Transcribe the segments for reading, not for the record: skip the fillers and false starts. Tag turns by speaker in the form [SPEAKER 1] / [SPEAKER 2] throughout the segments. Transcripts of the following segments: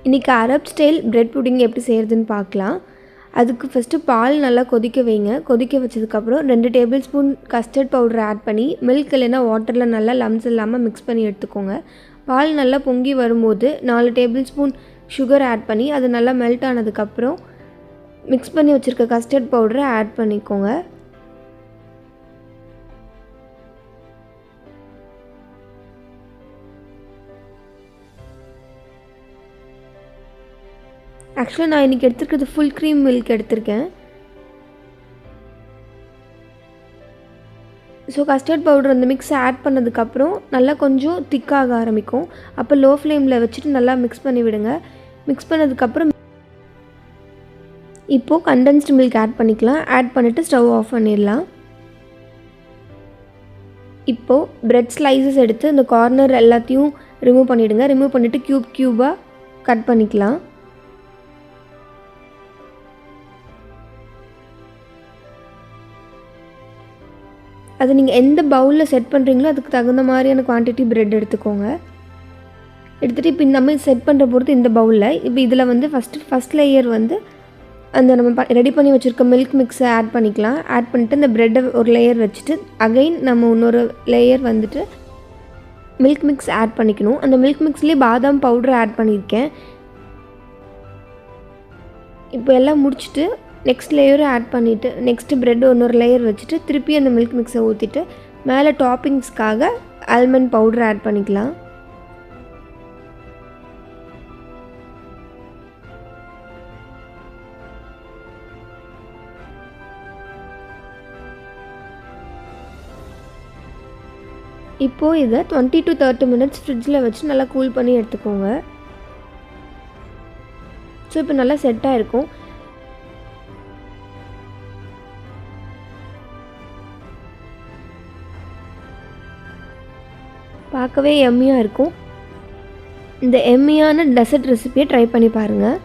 [SPEAKER 1] இன்றைக்கி Arab style bread pudding எப்படி செய்கிறதுன்னு பார்க்கலாம். அதுக்கு ஃபஸ்ட்டு பால் நல்லா கொதிக்க வைங்க. கொதிக்க வச்சதுக்கப்புறம் 2 tablespoon custard powder add பண்ணி மில்க் இல்லைன்னா வாட்டரில் நல்லா லம்ஸ் இல்லாமல் மிக்ஸ் பண்ணி எடுத்துக்கோங்க. பால் நல்லா பொங்கி வரும்போது 4 டேபிள் ஸ்பூன் சுகர் ஆட் பண்ணி அது நல்லா மெல்ட் ஆனதுக்கப்புறம் மிக்ஸ் பண்ணி வச்சுருக்க கஸ்டர்ட் பவுடரை ஆட் பண்ணிக்கோங்க. ஆக்சுவலாக நான் இன்றைக்கி எடுத்துருக்கிறது ஃபுல் க்ரீம் மில்க் எடுத்திருக்கேன். ஸோ கஸ்டர்ட் பவுடர் அந்த மிக்ஸ் ஆட் பண்ணதுக்கப்புறம் நல்லா கொஞ்சம் திக்காக ஆரம்பிக்கும். அப்போ லோ ஃப்ளேமில் வச்சுட்டு நல்லா மிக்ஸ் பண்ணி விடுங்க. மிக்ஸ் பண்ணதுக்கப்புறம் இப்போது கண்டென்ஸ்டு மில்க் ஆட் பண்ணிக்கலாம். ஆட் பண்ணிவிட்டு ஸ்டவ் ஆஃப் பண்ணிடலாம். இப்போது பிரெட் ஸ்லைசஸ் எடுத்து இந்த கார்னர் எல்லாத்தையும் ரிமூவ் பண்ணிவிடுங்க. ரிமூவ் பண்ணிவிட்டு க்யூபாக கட் பண்ணிக்கலாம். அது நீங்கள் எந்த பவுலில் செட் பண்ணுறீங்களோ அதுக்கு தகுந்த மாதிரியான குவான்டிட்டி பிரெட் எடுத்துக்கோங்க. எடுத்துகிட்டு இப்போ நம்ம செட் பண்ணுற பொறுத்து இந்த பவுலில் இப்போ இதில் வந்து ஃபஸ்ட் லேயர் வந்து அந்த நம்ம ரெடி பண்ணி வச்சுருக்க மில்க் மிக்ஸை ஆட் பண்ணிக்கலாம். ஆட் பண்ணிவிட்டு இந்த ப்ரெட்டை ஒரு லேயர் வச்சுட்டு அகைன் நம்ம இன்னொரு லேயர் வந்துட்டு மில்க் மிக்ஸ் ஆட் பண்ணிக்கணும். அந்த மில்க் மிக்ஸ்லேயே பாதாம் பவுடர் ஆட் பண்ணியிருக்கேன். இப்போ எல்லாம் முடிச்சுட்டு நெக்ஸ்ட் லேயரும் ஆட் பண்ணிவிட்டு நெக்ஸ்ட்டு ப்ரெட் இன்னொரு லேயர் வச்சுட்டு திருப்பி அந்த மில்க் மிக்ஸை ஊற்றிட்டு மேலே டாப்பிங்ஸ்க்காக ஆல்மண்ட் பவுடர் ஆட் பண்ணிக்கலாம். இப்போது இதை 20 to 30 minutes ஃப்ரிட்ஜில் வச்சு நல்லா கூல் பண்ணி எடுத்துக்கோங்க. ஸோ இப்போ நல்லா செட்டாக இருக்கும். பார்க்கவே எம்மியாக இருக்கும். இந்த எம்மியான டெசர்ட் ரெசிபியை ட்ரை பண்ணி பாருங்கள்.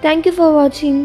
[SPEAKER 1] Thank you for watching.